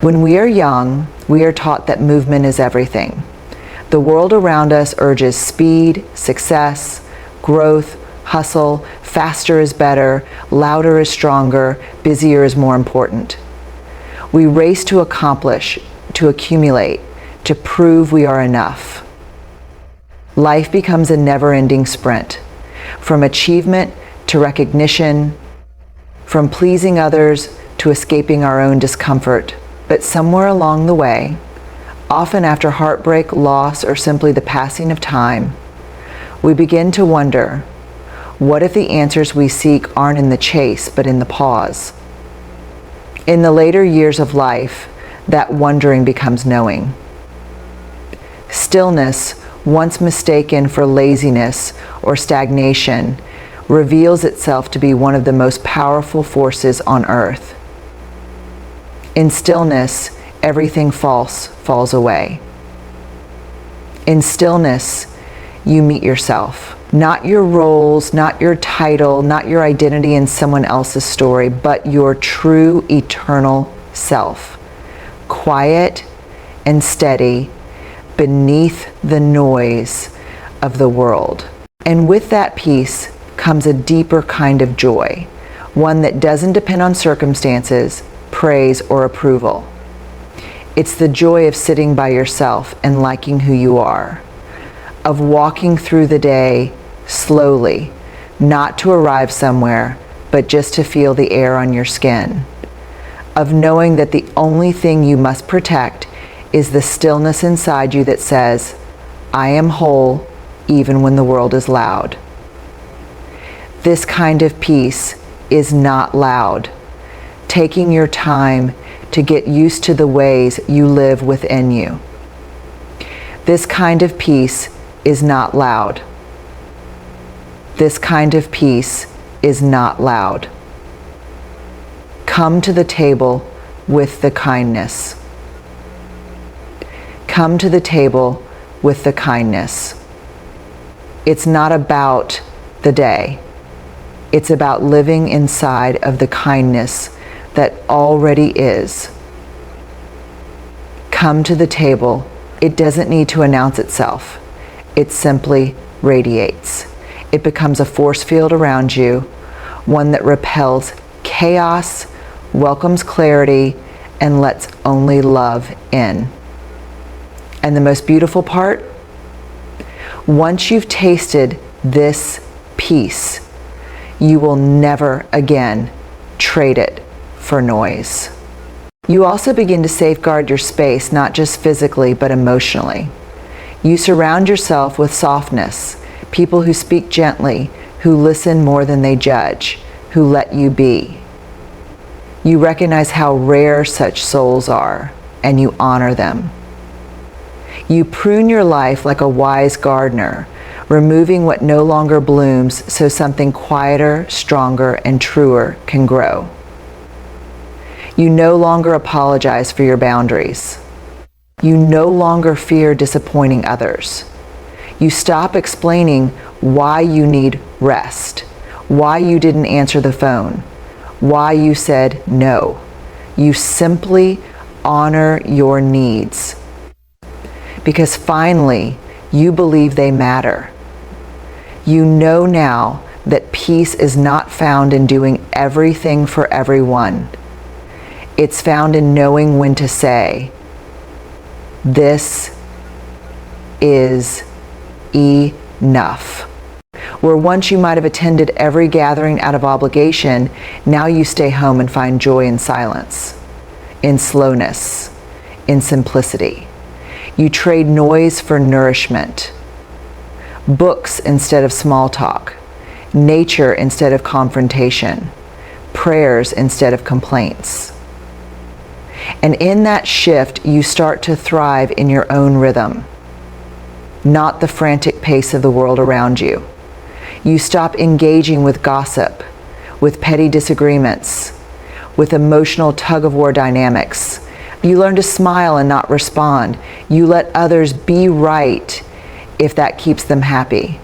When we are young, we are taught that movement is everything. The world around us urges speed, success, growth, hustle, faster is better, louder is stronger, busier is more important. We race to accomplish, to accumulate, to prove we are enough. Life becomes a never-ending sprint, from achievement to recognition, from pleasing others to escaping our own discomfort. But somewhere along the way, often after heartbreak, loss, or simply the passing of time, we begin to wonder, what if the answers we seek aren't in the chase, but in the pause? In the later years of life, that wondering becomes knowing. Stillness, once mistaken for laziness or stagnation, reveals itself to be one of the most powerful forces on earth. In stillness, everything false falls away. In stillness, you meet yourself. Not your roles, not your title, not your identity in someone else's story, but your true eternal self. Quiet and steady beneath the noise of the world. And with that peace comes a deeper kind of joy, one that doesn't depend on circumstances, praise, or approval. It's the joy of sitting by yourself and liking who you are, of walking through the day slowly, not to arrive somewhere, but just to feel the air on your skin, of knowing that the only thing you must protect is the stillness inside you that says, I am whole even when the world is loud. This kind of peace is not loud. Taking your time to get used to the ways you live within you. This kind of peace is not loud. This kind of peace is not loud. Come to the table with the kindness. Come to the table with the kindness. It's not about the day. It's about living inside of the kindness that already is. Come to the table. It doesn't need to announce itself. It simply radiates. It becomes a force field around you, one that repels chaos, welcomes clarity, and lets only love in. And the most beautiful part, once you've tasted this peace, you will never again trade it for noise. You also begin to safeguard your space, not just physically, but emotionally. You surround yourself with softness, people who speak gently, who listen more than they judge, who let you be. You recognize how rare such souls are, and you honor them. You prune your life like a wise gardener, removing what no longer blooms so something quieter, stronger, and truer can grow. You no longer apologize for your boundaries. You no longer fear disappointing others. You stop explaining why you need rest, why you didn't answer the phone, why you said no. You simply honor your needs. Because finally, you believe they matter. You know now that peace is not found in doing everything for everyone. It's found in knowing when to say, this is enough. Where once you might have attended every gathering out of obligation, now you stay home and find joy in silence, in slowness, in simplicity. You trade noise for nourishment, books instead of small talk, nature instead of confrontation, prayers instead of complaints. And in that shift, you start to thrive in your own rhythm, not the frantic pace of the world around you. You stop engaging with gossip, with petty disagreements, with emotional tug-of-war dynamics. You learn to smile and not respond. You let others be right if that keeps them happy,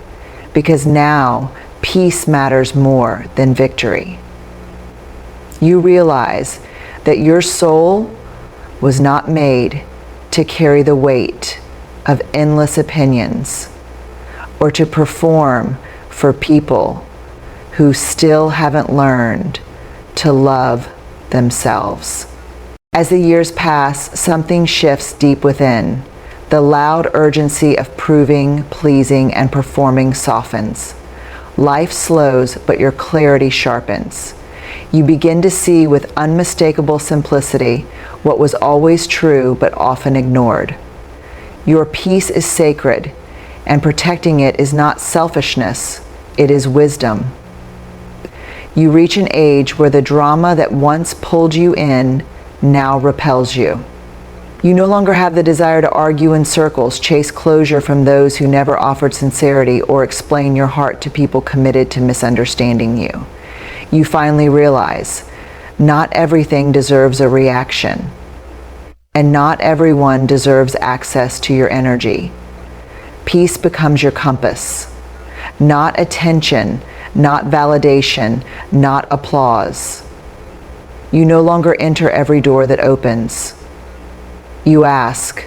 because now peace matters more than victory. You realize that your soul was not made to carry the weight of endless opinions or to perform for people who still haven't learned to love themselves. As the years pass, something shifts deep within. The loud urgency of proving, pleasing, and performing softens. Life slows, but your clarity sharpens. You begin to see with unmistakable simplicity what was always true but often ignored. Your peace is sacred, and protecting it is not selfishness, it is wisdom. You reach an age where the drama that once pulled you in now repels you. You no longer have the desire to argue in circles, chase closure from those who never offered sincerity, or explain your heart to people committed to misunderstanding you. You finally realize not everything deserves a reaction, and not everyone deserves access to your energy. Peace becomes your compass, not attention, not validation, not applause. You no longer enter every door that opens. You ask,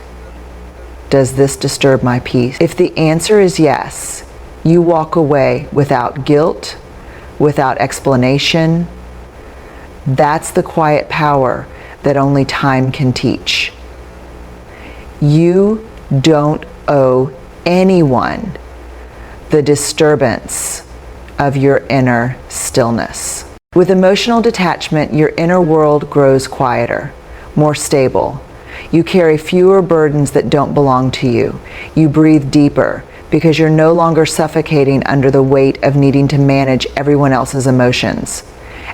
does this disturb my peace? If the answer is yes, you walk away without guilt, without explanation. That's the quiet power that only time can teach. You don't owe anyone the disturbance of your inner stillness. With emotional detachment, your inner world grows quieter, more stable. You carry fewer burdens that don't belong to you. You breathe deeper because you're no longer suffocating under the weight of needing to manage everyone else's emotions.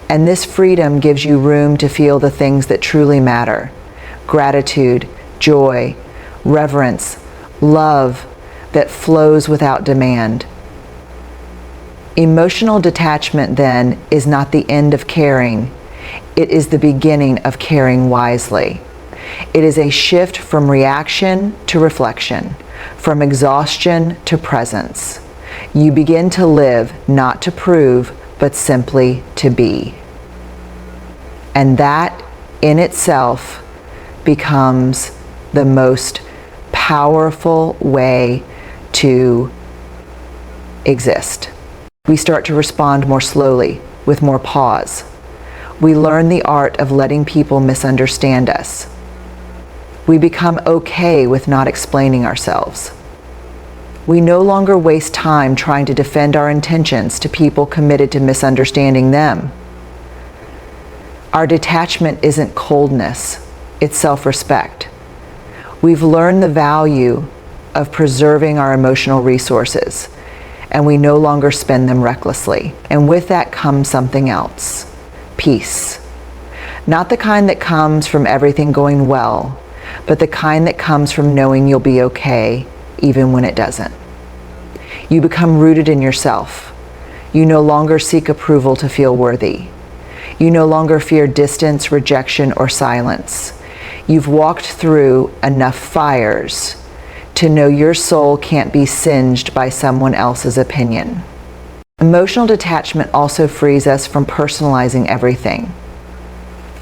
And this freedom gives you room to feel the things that truly matter: gratitude, joy, reverence, love that flows without demand. Emotional detachment, then, is not the end of caring. It is the beginning of caring wisely. It is a shift from reaction to reflection, from exhaustion to presence. You begin to live not to prove, but simply to be. And that in itself becomes the most powerful way to exist. We start to respond more slowly, with more pause. We learn the art of letting people misunderstand us. We become okay with not explaining ourselves. We no longer waste time trying to defend our intentions to people committed to misunderstanding them. Our detachment isn't coldness, it's self-respect. We've learned the value of preserving our emotional resources, and we no longer spend them recklessly. And with that comes something else: peace. Not the kind that comes from everything going well, but the kind that comes from knowing you'll be okay, even when it doesn't. You become rooted in yourself. You no longer seek approval to feel worthy. You no longer fear distance, rejection, or silence. You've walked through enough fires to know your soul can't be singed by someone else's opinion. Emotional detachment also frees us from personalizing everything.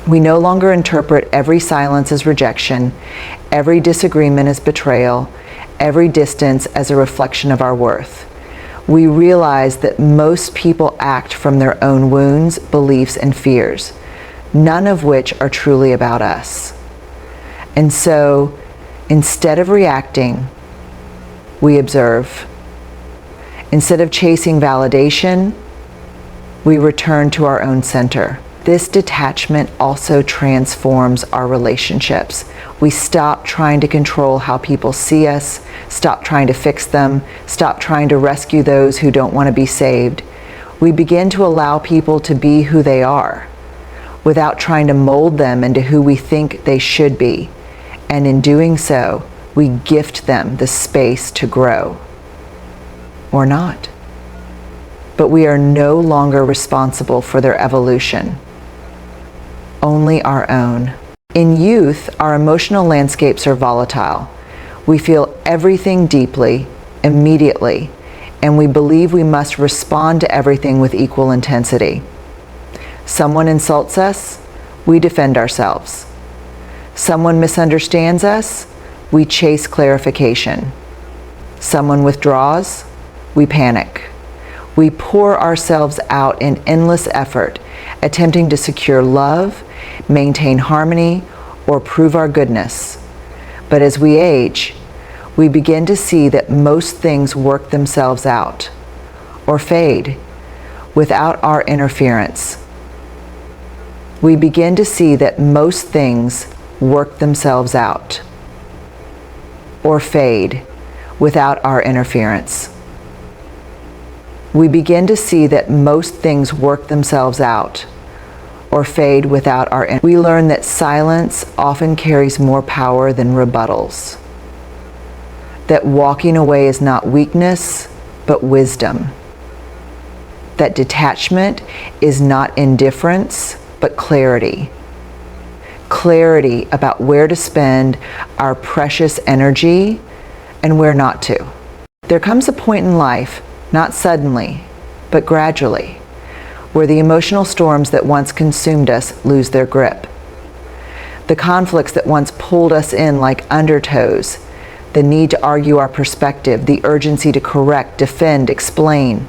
We no longer interpret every silence as rejection, every disagreement as betrayal, every distance as a reflection of our worth. We realize that most people act from their own wounds, beliefs, and fears, none of which are truly about us. And so, instead of reacting, we observe. Instead of chasing validation, we return to our own center. This detachment also transforms our relationships. We stop trying to control how people see us, stop trying to fix them, stop trying to rescue those who don't want to be saved. We begin to allow people to be who they are, without trying to mold them into who we think they should be. And in doing so, we gift them the space to grow. Or not. But we are no longer responsible for their evolution, only our own. In youth, our emotional landscapes are volatile. We feel everything deeply, immediately, and we believe we must respond to everything with equal intensity. Someone insults us, we defend ourselves. Someone misunderstands us, we chase clarification. Someone withdraws, we panic. We pour ourselves out in endless effort, attempting to secure love, maintain harmony, or prove our goodness. But as we age, we begin to see that most things work themselves out, or fade, without our interference. We begin to see that most things work themselves out, or fade, without our interference. We begin to see that most things work themselves out, or fade without our we learn that silence often carries more power than rebuttals. That walking away is not weakness, but wisdom. That detachment is not indifference, but clarity. Clarity about where to spend our precious energy and where not to. There comes a point in life, not suddenly, but gradually, where the emotional storms that once consumed us lose their grip. The conflicts that once pulled us in like undertows, the need to argue our perspective, the urgency to correct, defend, explain,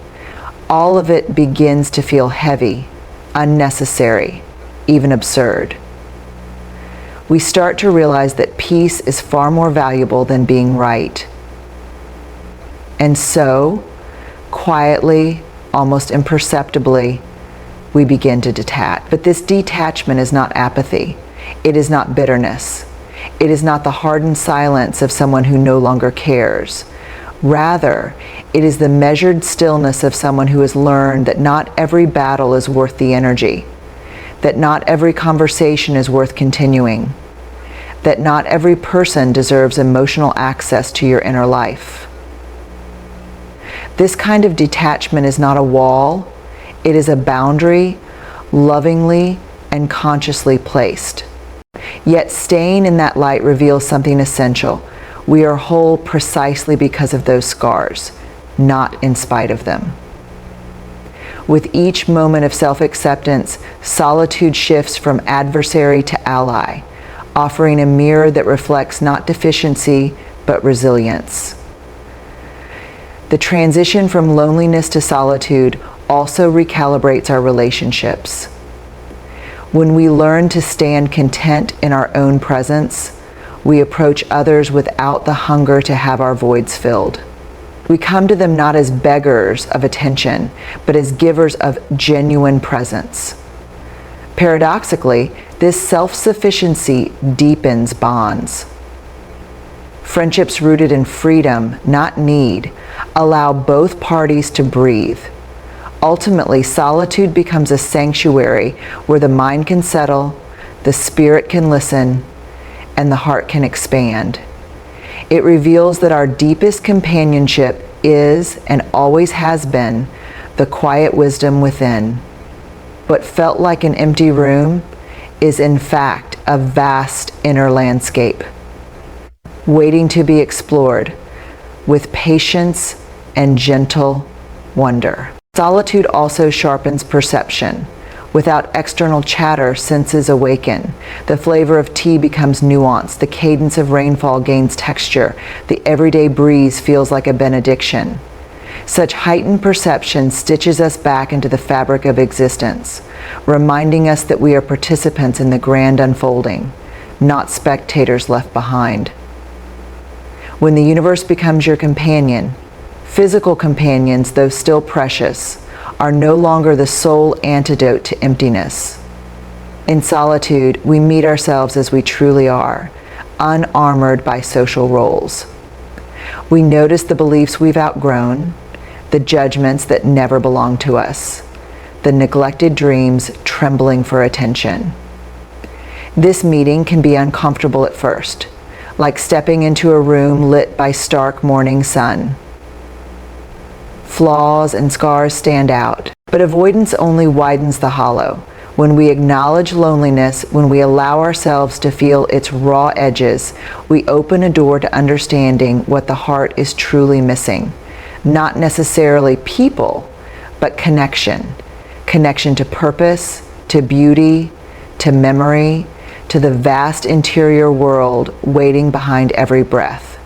all of it begins to feel heavy, unnecessary, even absurd. We start to realize that peace is far more valuable than being right. And so, quietly, almost imperceptibly, we begin to detach. But this detachment is not apathy. It is not bitterness. It is not the hardened silence of someone who no longer cares. Rather, it is the measured stillness of someone who has learned that not every battle is worth the energy, that not every conversation is worth continuing, that not every person deserves emotional access to your inner life. This kind of detachment is not a wall, it is a boundary, lovingly and consciously placed. Yet staying in that light reveals something essential. We are whole precisely because of those scars, not in spite of them. With each moment of self-acceptance, solitude shifts from adversary to ally, offering a mirror that reflects not deficiency, but resilience. The transition from loneliness to solitude also recalibrates our relationships. When we learn to stand content in our own presence, we approach others without the hunger to have our voids filled. We come to them not as beggars of attention, but as givers of genuine presence. Paradoxically, this self-sufficiency deepens bonds. Friendships rooted in freedom, not need, allow both parties to breathe. Ultimately, solitude becomes a sanctuary where the mind can settle, the spirit can listen, and the heart can expand. It reveals that our deepest companionship is, and always has been, the quiet wisdom within. What felt like an empty room is in fact a vast inner landscape, waiting to be explored with patience and gentle wonder. Solitude also sharpens perception. Without external chatter, senses awaken. The flavor of tea becomes nuanced. The cadence of rainfall gains texture. The everyday breeze feels like a benediction. Such heightened perception stitches us back into the fabric of existence, reminding us that we are participants in the grand unfolding, not spectators left behind. When the universe becomes your companion, physical companions, though still precious, are no longer the sole antidote to emptiness. In solitude, we meet ourselves as we truly are, unarmored by social roles. We notice the beliefs we've outgrown, the judgments that never belonged to us, the neglected dreams trembling for attention. This meeting can be uncomfortable at first, like stepping into a room lit by stark morning sun. Flaws and scars stand out, but avoidance only widens the hollow. When we acknowledge loneliness, when we allow ourselves to feel its raw edges, we open a door to understanding what the heart is truly missing. Not necessarily people, but connection. Connection to purpose, to beauty, to memory, to the vast interior world waiting behind every breath.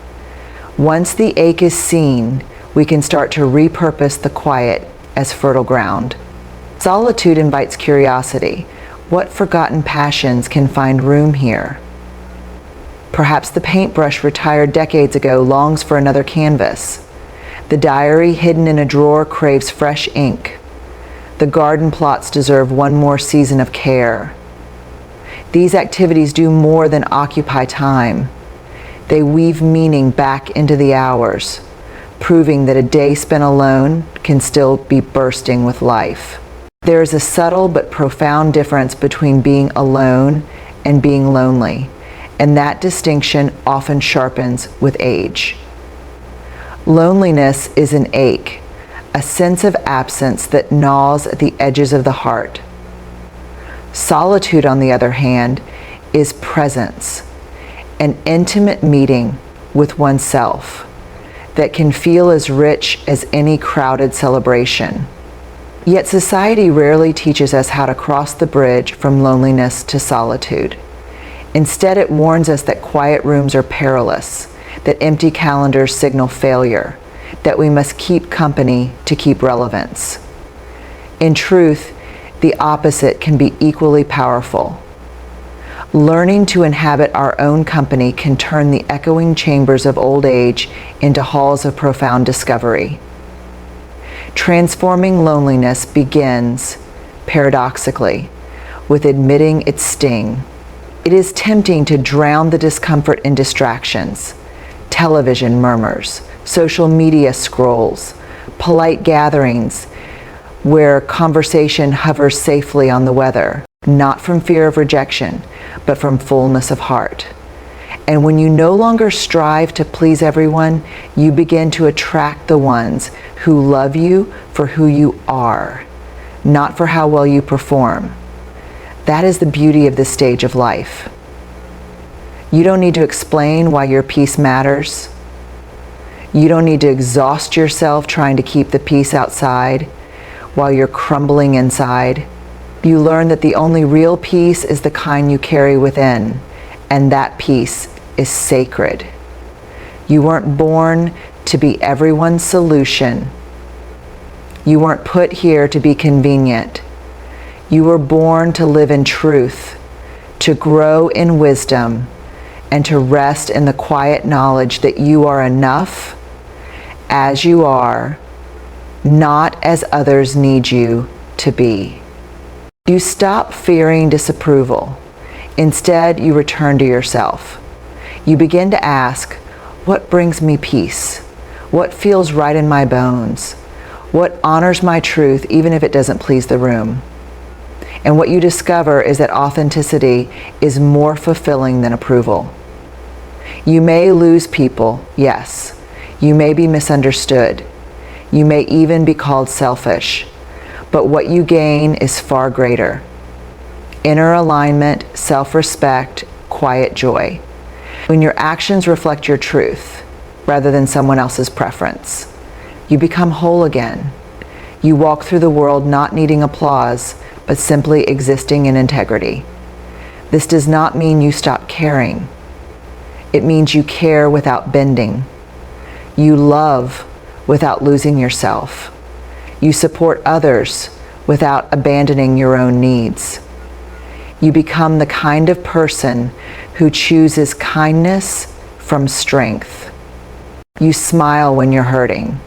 Once the ache is seen, we can start to repurpose the quiet as fertile ground. Solitude invites curiosity. What forgotten passions can find room here? Perhaps the paintbrush retired decades ago longs for another canvas. The diary hidden in a drawer craves fresh ink. The garden plots deserve one more season of care. These activities do more than occupy time. They weave meaning back into the hours, proving that a day spent alone can still be bursting with life. There is a subtle but profound difference between being alone and being lonely, and that distinction often sharpens with age. Loneliness is an ache, a sense of absence that gnaws at the edges of the heart. Solitude, on the other hand, is presence, an intimate meeting with oneself that can feel as rich as any crowded celebration. Yet society rarely teaches us how to cross the bridge from loneliness to solitude. Instead, it warns us that quiet rooms are perilous, that empty calendars signal failure, that we must keep company to keep relevance. In truth, the opposite can be equally powerful. Learning to inhabit our own company can turn the echoing chambers of old age into halls of profound discovery. Transforming loneliness begins, paradoxically, with admitting its sting. It is tempting to drown the discomfort in distractions, television murmurs, social media scrolls, polite gatherings where conversation hovers safely on the weather, not from fear of rejection, but from fullness of heart. And when you no longer strive to please everyone, you begin to attract the ones who love you for who you are, not for how well you perform. That is the beauty of this stage of life. You don't need to explain why your peace matters. You don't need to exhaust yourself trying to keep the peace outside while you're crumbling inside. You learn that the only real peace is the kind you carry within, and that peace is sacred. You weren't born to be everyone's solution. You weren't put here to be convenient. You were born to live in truth, to grow in wisdom, and to rest in the quiet knowledge that you are enough as you are, not as others need you to be. You stop fearing disapproval. Instead, you return to yourself. You begin to ask, what brings me peace? What feels right in my bones? What honors my truth even if it doesn't please the room? And what you discover is that authenticity is more fulfilling than approval. You may lose people, yes. You may be misunderstood. You may even be called selfish. But what you gain is far greater. Inner alignment, self-respect, quiet joy. When your actions reflect your truth, rather than someone else's preference, you become whole again. You walk through the world not needing applause, but simply existing in integrity. This does not mean you stop caring. It means you care without bending. You love without losing yourself. You support others without abandoning your own needs. You become the kind of person who chooses kindness from strength. You smile when you're hurting,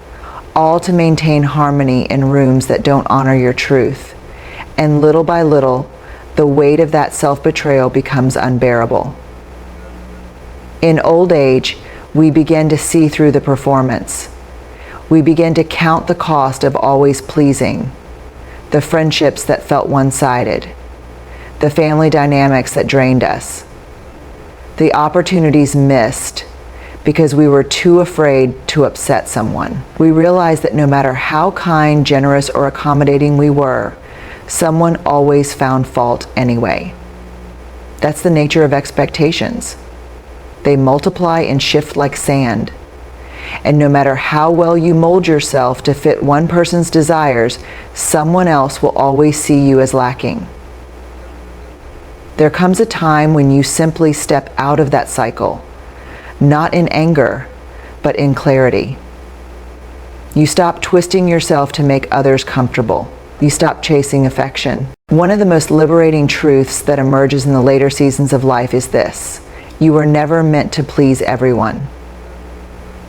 all to maintain harmony in rooms that don't honor your truth. And little by little, the weight of that self-betrayal becomes unbearable. In old age, we begin to see through the performance. We begin to count the cost of always pleasing, the friendships that felt one-sided, the family dynamics that drained us, the opportunities missed because we were too afraid to upset someone. We realized that no matter how kind, generous, or accommodating we were, someone always found fault anyway. That's the nature of expectations. They multiply and shift like sand. And no matter how well you mold yourself to fit one person's desires, someone else will always see you as lacking. There comes a time when you simply step out of that cycle, not in anger, but in clarity. You stop twisting yourself to make others comfortable. You stop chasing affection. One of the most liberating truths that emerges in the later seasons of life is this: you were never meant to please everyone.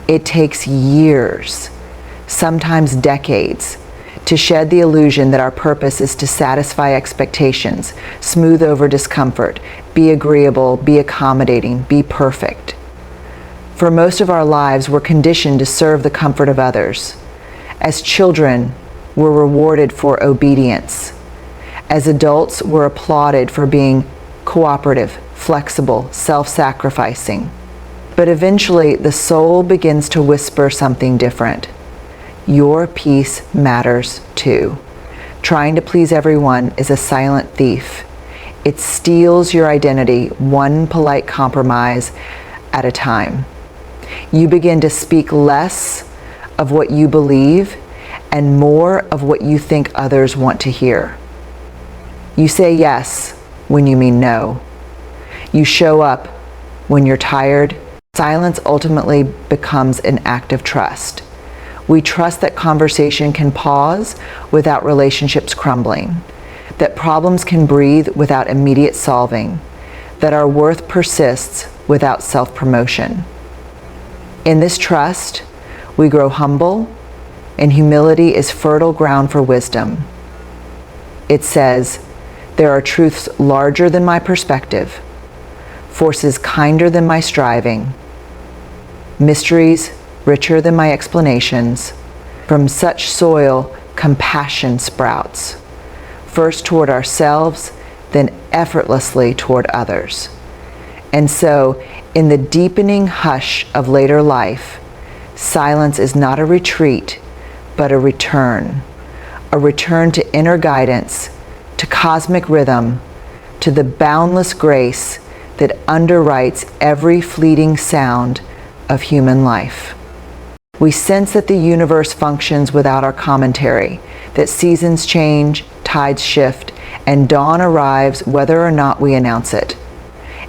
It takes years, sometimes decades, to shed the illusion that our purpose is to satisfy expectations, smooth over discomfort, be agreeable, be accommodating, be perfect. For most of our lives, we're conditioned to serve the comfort of others. As children, we're rewarded for obedience. As adults, we're applauded for being cooperative, flexible, self-sacrificing. But eventually, the soul begins to whisper something different. Your peace matters too. Trying to please everyone is a silent thief. It steals your identity, one polite compromise at a time. You begin to speak less of what you believe and more of what you think others want to hear. You say yes when you mean no. You show up when you're tired. Silence ultimately becomes an act of trust. We trust that conversation can pause without relationships crumbling, that problems can breathe without immediate solving, that our worth persists without self-promotion. In this trust, we grow humble, and humility is fertile ground for wisdom. It says, there are truths larger than my perspective, forces kinder than my striving, mysteries richer than my explanations. From such soil, compassion sprouts, first toward ourselves, then effortlessly toward others. And so, in the deepening hush of later life, silence is not a retreat, but a return to inner guidance, to cosmic rhythm, to the boundless grace that underwrites every fleeting sound of human life. We sense that the universe functions without our commentary, that seasons change, tides shift, and dawn arrives whether or not we announce it.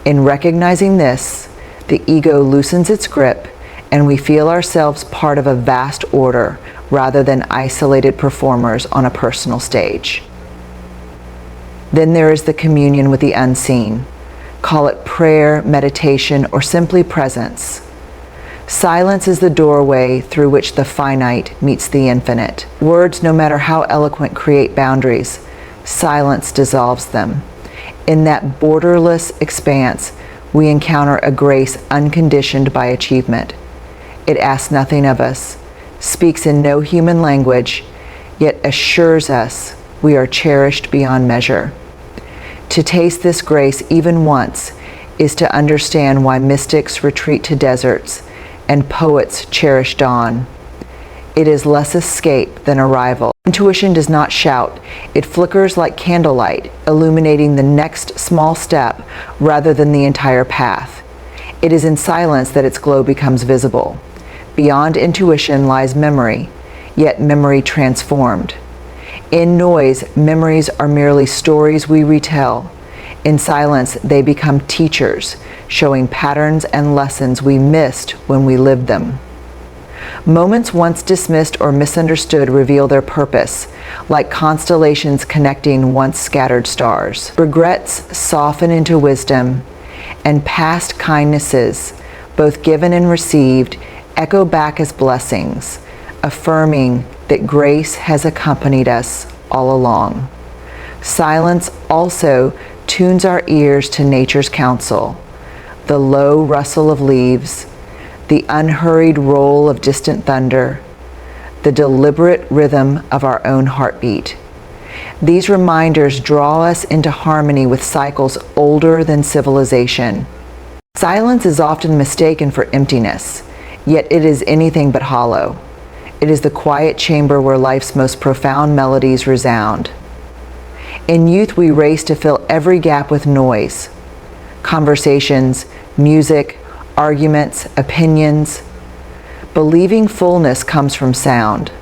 In recognizing this, the ego loosens its grip, and we feel ourselves part of a vast order rather than isolated performers on a personal stage. Then there is the communion with the unseen. Call it prayer, meditation, or simply presence. Silence is the doorway through which the finite meets the infinite. Words, no matter how eloquent, create boundaries. Silence dissolves them. In that borderless expanse, we encounter a grace unconditioned by achievement. It asks nothing of us, speaks in no human language, yet assures us we are cherished beyond measure. To taste this grace even once is to understand why mystics retreat to deserts and poets cherish dawn. It is less escape than arrival. Intuition does not shout. It flickers like candlelight, illuminating the next small step rather than the entire path. It is in silence that its glow becomes visible. Beyond intuition lies memory, yet memory transformed. In noise, memories are merely stories we retell. In silence, they become teachers, showing patterns and lessons we missed when we lived them. Moments once dismissed or misunderstood reveal their purpose, like constellations connecting once scattered stars. Regrets soften into wisdom, and past kindnesses, both given and received, echo back as blessings, affirming that grace has accompanied us all along. Silence also tunes our ears to nature's counsel, the low rustle of leaves, the unhurried roll of distant thunder, the deliberate rhythm of our own heartbeat. These reminders draw us into harmony with cycles older than civilization. Silence is often mistaken for emptiness, yet it is anything but hollow. It is the quiet chamber where life's most profound melodies resound. In youth, we race to fill every gap with noise. Conversations, music, arguments, opinions. Believing fullness comes from sound.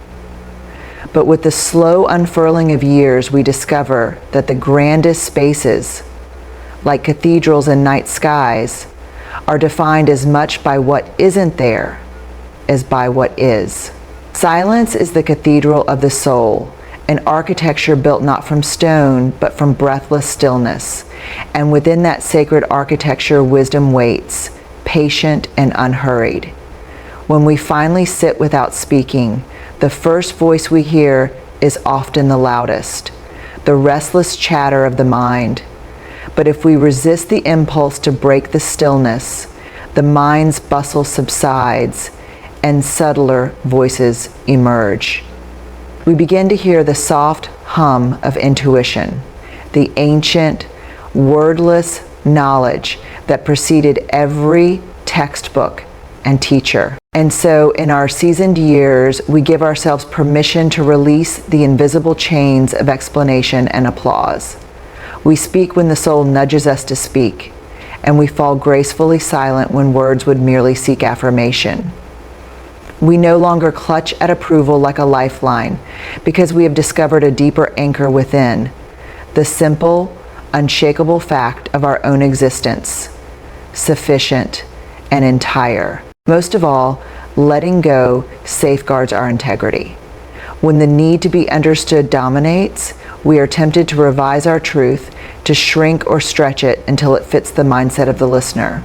But with the slow unfurling of years, we discover that the grandest spaces, like cathedrals in night skies, are defined as much by what isn't there as by what is. Silence is the cathedral of the soul, an architecture built not from stone, but from breathless stillness. And within that sacred architecture, wisdom waits, patient and unhurried. When we finally sit without speaking, the first voice we hear is often the loudest, the restless chatter of the mind. But if we resist the impulse to break the stillness, the mind's bustle subsides and subtler voices emerge. We begin to hear the soft hum of intuition, the ancient, wordless knowledge that preceded every textbook and teacher. And so in our seasoned years, we give ourselves permission to release the invisible chains of explanation and applause. We speak when the soul nudges us to speak, and we fall gracefully silent when words would merely seek affirmation. We no longer clutch at approval like a lifeline because we have discovered a deeper anchor within, the simple, unshakable fact of our own existence, sufficient and entire. Most of all, letting go safeguards our integrity. When the need to be understood dominates, we are tempted to revise our truth, to shrink or stretch it until it fits the mindset of the listener.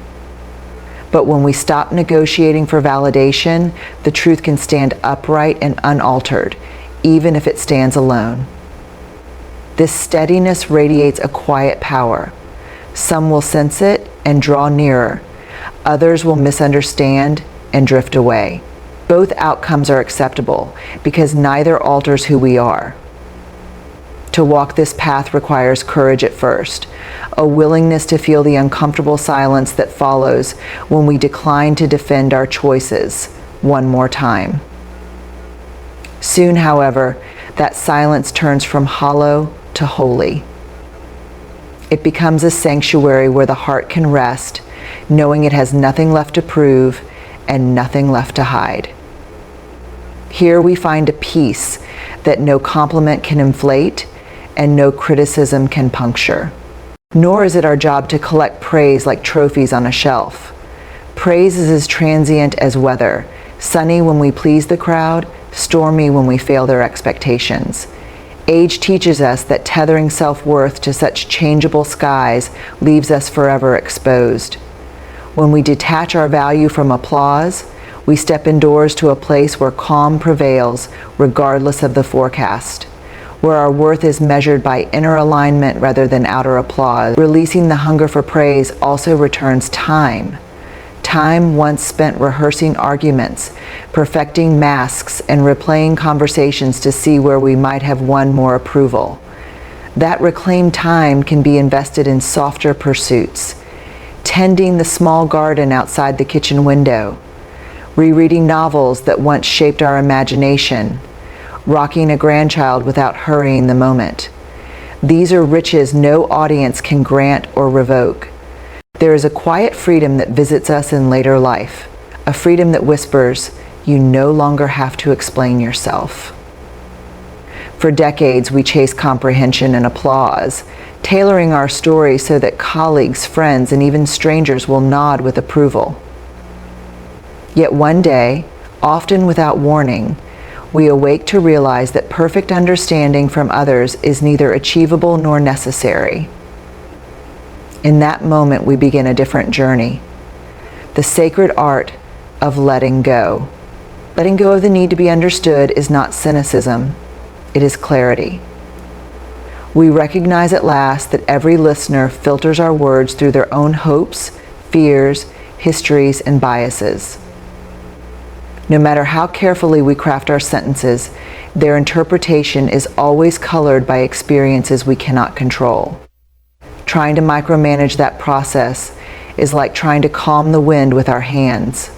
But when we stop negotiating for validation, the truth can stand upright and unaltered, even if it stands alone. This steadiness radiates a quiet power. Some will sense it and draw nearer. Others will misunderstand and drift away. Both outcomes are acceptable because neither alters who we are. To walk this path requires courage at first, a willingness to feel the uncomfortable silence that follows when we decline to defend our choices one more time. Soon, however, that silence turns from hollow to holy. It becomes a sanctuary where the heart can rest, knowing it has nothing left to prove and nothing left to hide. Here we find a peace that no compliment can inflate and no criticism can puncture. Nor is it our job to collect praise like trophies on a shelf. Praise is as transient as weather, sunny when we please the crowd, stormy when we fail their expectations. Age teaches us that tethering self-worth to such changeable skies leaves us forever exposed. When we detach our value from applause, we step indoors to a place where calm prevails regardless of the forecast, where our worth is measured by inner alignment rather than outer applause. Releasing the hunger for praise also returns time. Time once spent rehearsing arguments, perfecting masks, and replaying conversations to see where we might have won more approval. That reclaimed time can be invested in softer pursuits, tending the small garden outside the kitchen window, rereading novels that once shaped our imagination, rocking a grandchild without hurrying the moment. These are riches no audience can grant or revoke. There is a quiet freedom that visits us in later life, a freedom that whispers, you no longer have to explain yourself. For decades, we chase comprehension and applause, tailoring our story so that colleagues, friends, and even strangers will nod with approval. Yet one day, often without warning, we awake to realize that perfect understanding from others is neither achievable nor necessary. In that moment, we begin a different journey, the sacred art of letting go. Letting go of the need to be understood is not cynicism, it is clarity. We recognize at last that every listener filters our words through their own hopes, fears, histories, and biases. No matter how carefully we craft our sentences, their interpretation is always colored by experiences we cannot control. Trying to micromanage that process is like trying to calm the wind with our hands,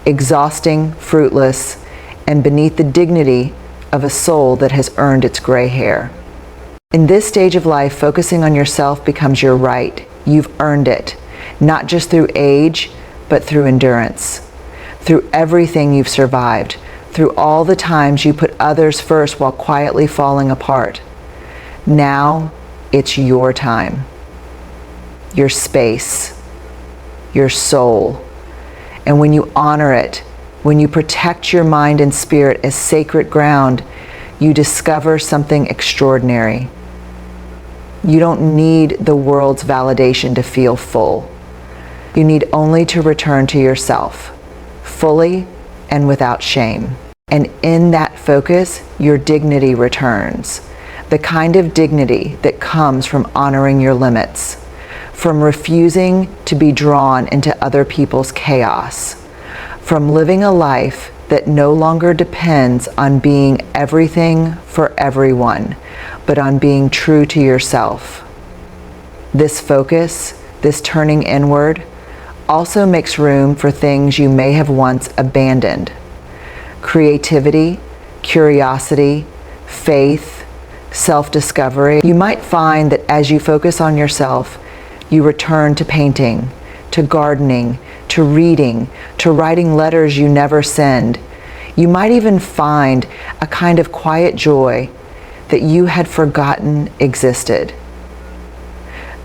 exhausting, fruitless, and beneath the dignity of a soul that has earned its gray hair. In this stage of life, focusing on yourself becomes your right. You've earned it, not just through age, but through endurance. Through everything you've survived, through all the times you put others first while quietly falling apart. Now, it's your time. your space, your soul. And when you honor it, when you protect your mind and spirit as sacred ground, you discover something extraordinary. You don't need the world's validation to feel full. You need only to return to yourself, fully and without shame. And in that focus, your dignity returns. The kind of dignity that comes from honoring your limits, from refusing to be drawn into other people's chaos, from living a life that no longer depends on being everything for everyone, but on being true to yourself. This focus, this turning inward, also makes room for things you may have once abandoned. Creativity, curiosity, faith, self-discovery. You might find that as you focus on yourself, you return to painting, to gardening, to reading, to writing letters you never send. You might even find a kind of quiet joy that you had forgotten existed.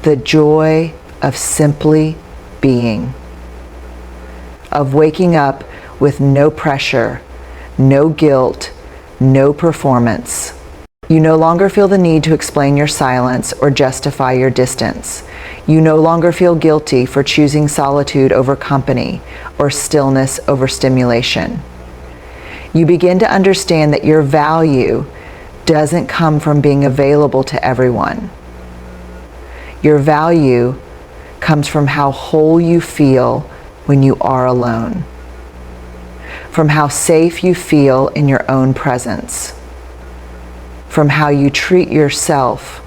The joy of simply being, of waking up with no pressure, no guilt, no performance. You no longer feel the need to explain your silence or justify your distance. You no longer feel guilty for choosing solitude over company or stillness over stimulation. You begin to understand that your value doesn't come from being available to everyone. Your value comes from how whole you feel when you are alone, from how safe you feel in your own presence, from how you treat yourself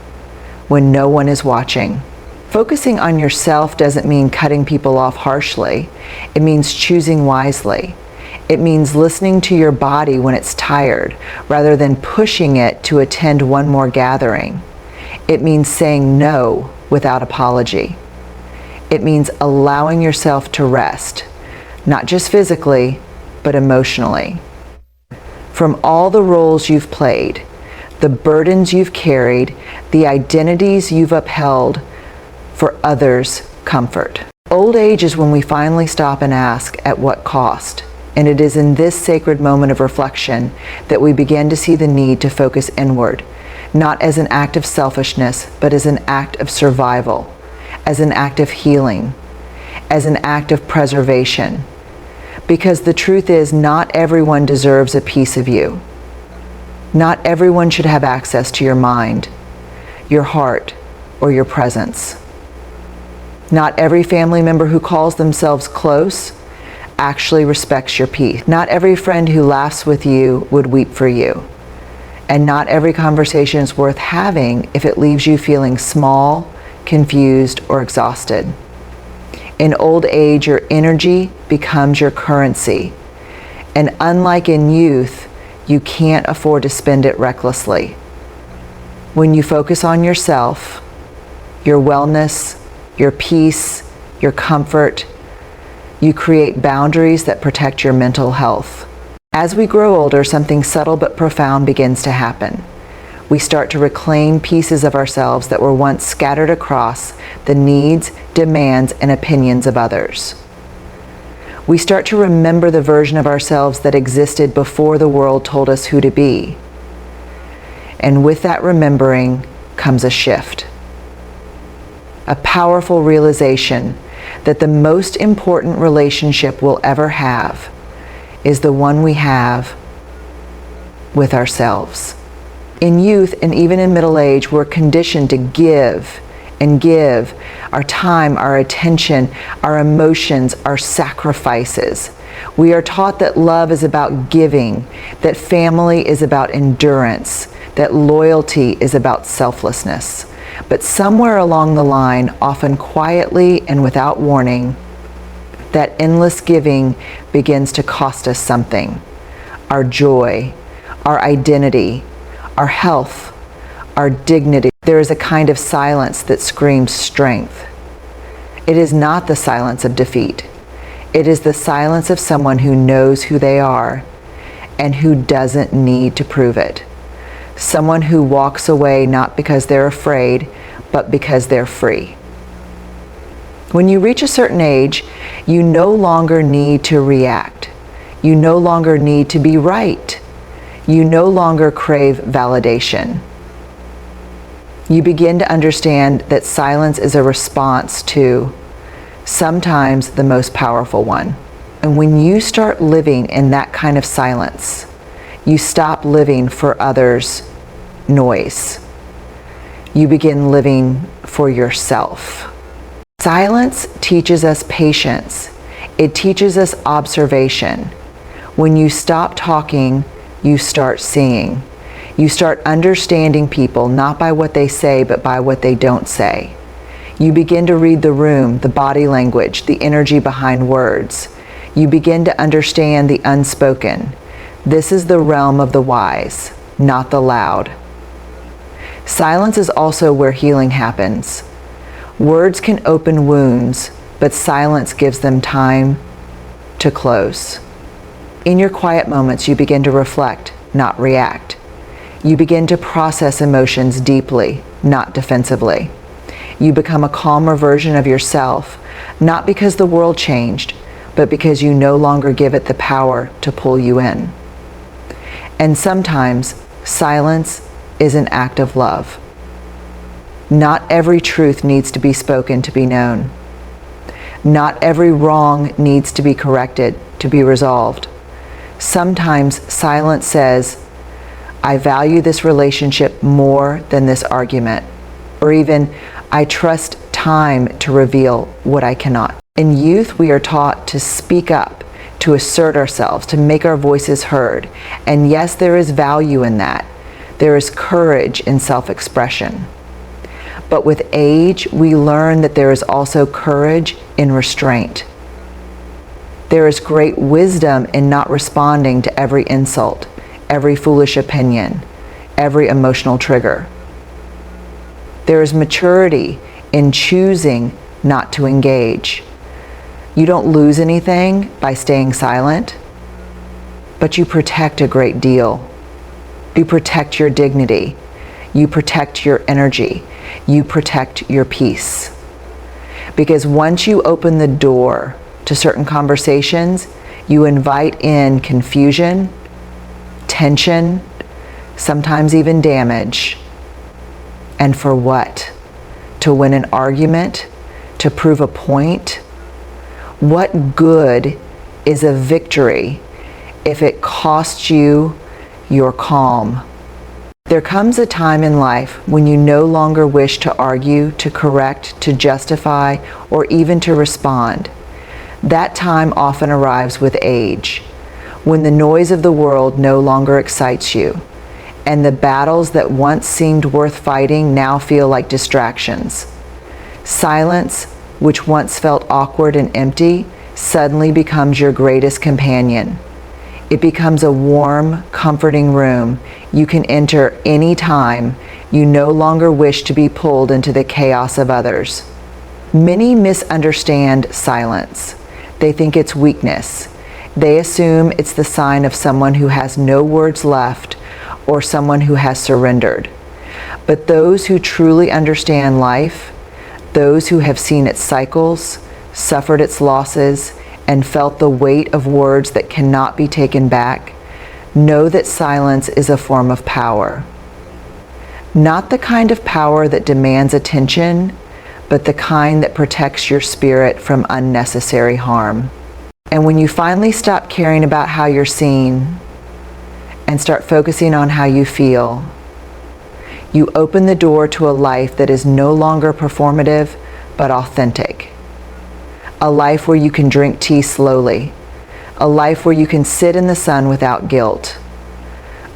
when no one is watching. Focusing on yourself doesn't mean cutting people off harshly. It means choosing wisely. It means listening to your body when it's tired, rather than pushing it to attend one more gathering. It means saying no without apology. It means allowing yourself to rest, not just physically, but emotionally. From all the roles you've played, the burdens you've carried, the identities you've upheld for others' comfort. Old age is when we finally stop and ask, at what cost? And it is in this sacred moment of reflection that we begin to see the need to focus inward, not as an act of selfishness, but as an act of survival, as an act of healing, as an act of preservation. Because the truth is, not everyone deserves a piece of you. Not everyone should have access to your mind, your heart, or your presence. Not every family member who calls themselves close actually respects your peace. Not every friend who laughs with you would weep for you. And not every conversation is worth having if it leaves you feeling small, confused, or exhausted. In old age, your energy becomes your currency. And unlike in youth, you can't afford to spend it recklessly. When you focus on yourself, your wellness, your peace, your comfort, you create boundaries that protect your mental health. As we grow older, something subtle but profound begins to happen. We start to reclaim pieces of ourselves that were once scattered across the needs, demands, and opinions of others. We start to remember the version of ourselves that existed before the world told us who to be. And with that remembering comes a shift. A powerful realization that the most important relationship we'll ever have is the one we have with ourselves. In youth and even in middle age, we're conditioned to give and give our time, our attention, our emotions, our sacrifices. We are taught that love is about giving, that family is about endurance, that loyalty is about selflessness. But somewhere along the line, often quietly and without warning, that endless giving begins to cost us something. Our joy, our identity, our health, our dignity. There is a kind of silence that screams strength. It is not the silence of defeat. It is the silence of someone who knows who they are and who doesn't need to prove it. Someone who walks away not because they're afraid, but because they're free. When you reach a certain age, you no longer need to react. You no longer need to be right. You no longer crave validation. You begin to understand that silence is a response to sometimes the most powerful one. And when you start living in that kind of silence, you stop living for others' noise. You begin living for yourself. Silence teaches us patience. It teaches us observation. When you stop talking, you start seeing. You start understanding people not by what they say, but by what they don't say. You begin to read the room, the body language, the energy behind words. You begin to understand the unspoken. This is the realm of the wise, not the loud. Silence is also where healing happens. Words can open wounds, but silence gives them time to close. In your quiet moments, you begin to reflect, not react. You begin to process emotions deeply, not defensively. You become a calmer version of yourself, not because the world changed, but because you no longer give it the power to pull you in. And sometimes silence is an act of love. Not every truth needs to be spoken to be known. Not every wrong needs to be corrected, to be resolved. Sometimes silence says, I value this relationship more than this argument. Or even, I trust time to reveal what I cannot. In youth, we are taught to speak up, to assert ourselves, to make our voices heard. And yes, there is value in that. There is courage in self-expression. But with age, we learn that there is also courage in restraint. There is great wisdom in not responding to every insult, every foolish opinion, every emotional trigger. There is maturity in choosing not to engage. You don't lose anything by staying silent, but you protect a great deal. You protect your dignity. You protect your energy. You protect your peace. Because once you open the door to certain conversations, you invite in confusion, tension, sometimes even damage. And for what? To win an argument? To prove a point? What good is a victory if it costs you your calm? There comes a time in life when you no longer wish to argue, to correct, to justify, or even to respond. That time often arrives with age, when the noise of the world no longer excites you, and the battles that once seemed worth fighting now feel like distractions. Silence, which once felt awkward and empty, suddenly becomes your greatest companion. It becomes a warm, comforting room you can enter any time you no longer wish to be pulled into the chaos of others. Many misunderstand silence. They think it's weakness. They assume it's the sign of someone who has no words left or someone who has surrendered. But those who truly understand life, those who have seen its cycles, suffered its losses, and felt the weight of words that cannot be taken back, know that silence is a form of power. Not the kind of power that demands attention, but the kind that protects your spirit from unnecessary harm. And when you finally stop caring about how you're seen and start focusing on how you feel, you open the door to a life that is no longer performative, but authentic. A life where you can drink tea slowly. A life where you can sit in the sun without guilt.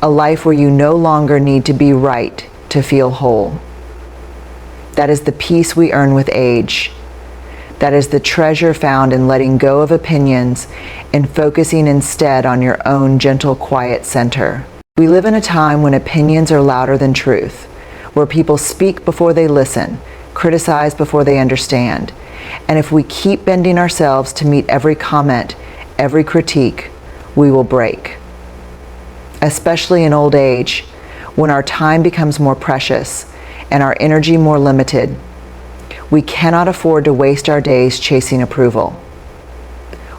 A life where you no longer need to be right to feel whole. That is the peace we earn with age. That is the treasure found in letting go of opinions and focusing instead on your own gentle, quiet center. We live in a time when opinions are louder than truth, where people speak before they listen, criticize before they understand. And if we keep bending ourselves to meet every comment, every critique, we will break. Especially in old age, when our time becomes more precious and our energy more limited, We cannot afford to waste our days chasing approval.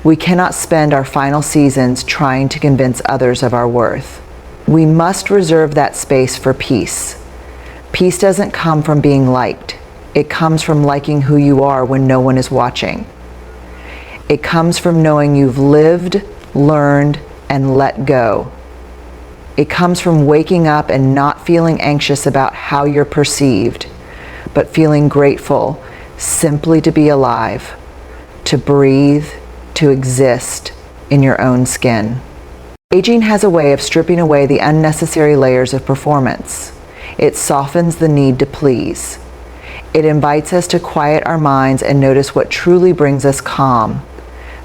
We cannot spend our final seasons trying to convince others of our worth. We must reserve that space for peace. Peace doesn't come from being liked. It comes from liking who you are when no one is watching. It comes from knowing you've lived, learned, and let go. It comes from waking up and not feeling anxious about how you're perceived, but feeling grateful simply to be alive, to breathe, to exist in your own skin. Aging has a way of stripping away the unnecessary layers of performance. It softens the need to please. It invites us to quiet our minds and notice what truly brings us calm.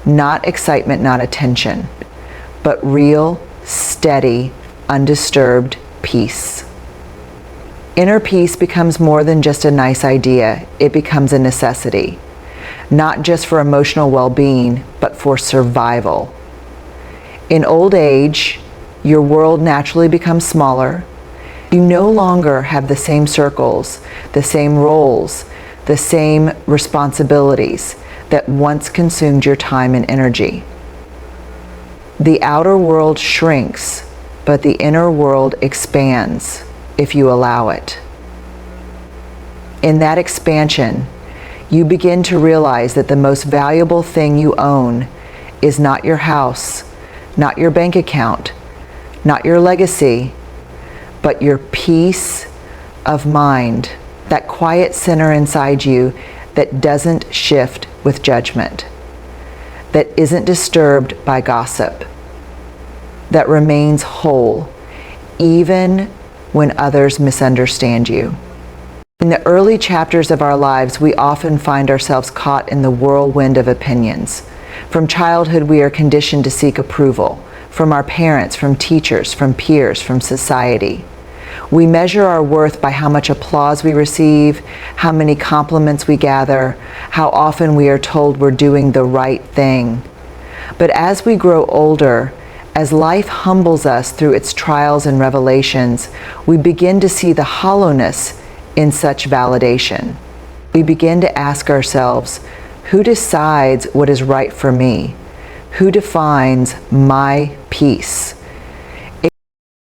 Not excitement, not attention, but real, steady, undisturbed peace. Inner peace becomes more than just a nice idea. It becomes a necessity, not just for emotional well-being, but for survival. In old age, your world naturally becomes smaller. You no longer have the same circles, the same roles, the same responsibilities that once consumed your time and energy. The outer world shrinks, but the inner world expands if you allow it. In that expansion, you begin to realize that the most valuable thing you own is not your house, not your bank account, not your legacy, but your peace of mind, that quiet center inside you that doesn't shift with judgment, that isn't disturbed by gossip, that remains whole, even when others misunderstand you. In the early chapters of our lives, we often find ourselves caught in the whirlwind of opinions. From childhood, we are conditioned to seek approval from our parents, from teachers, from peers, from society. We measure our worth by how much applause we receive, how many compliments we gather, how often we are told we're doing the right thing. But as we grow older, as life humbles us through its trials and revelations, we begin to see the hollowness in such validation. We begin to ask ourselves, who decides what is right for me? Who defines my peace?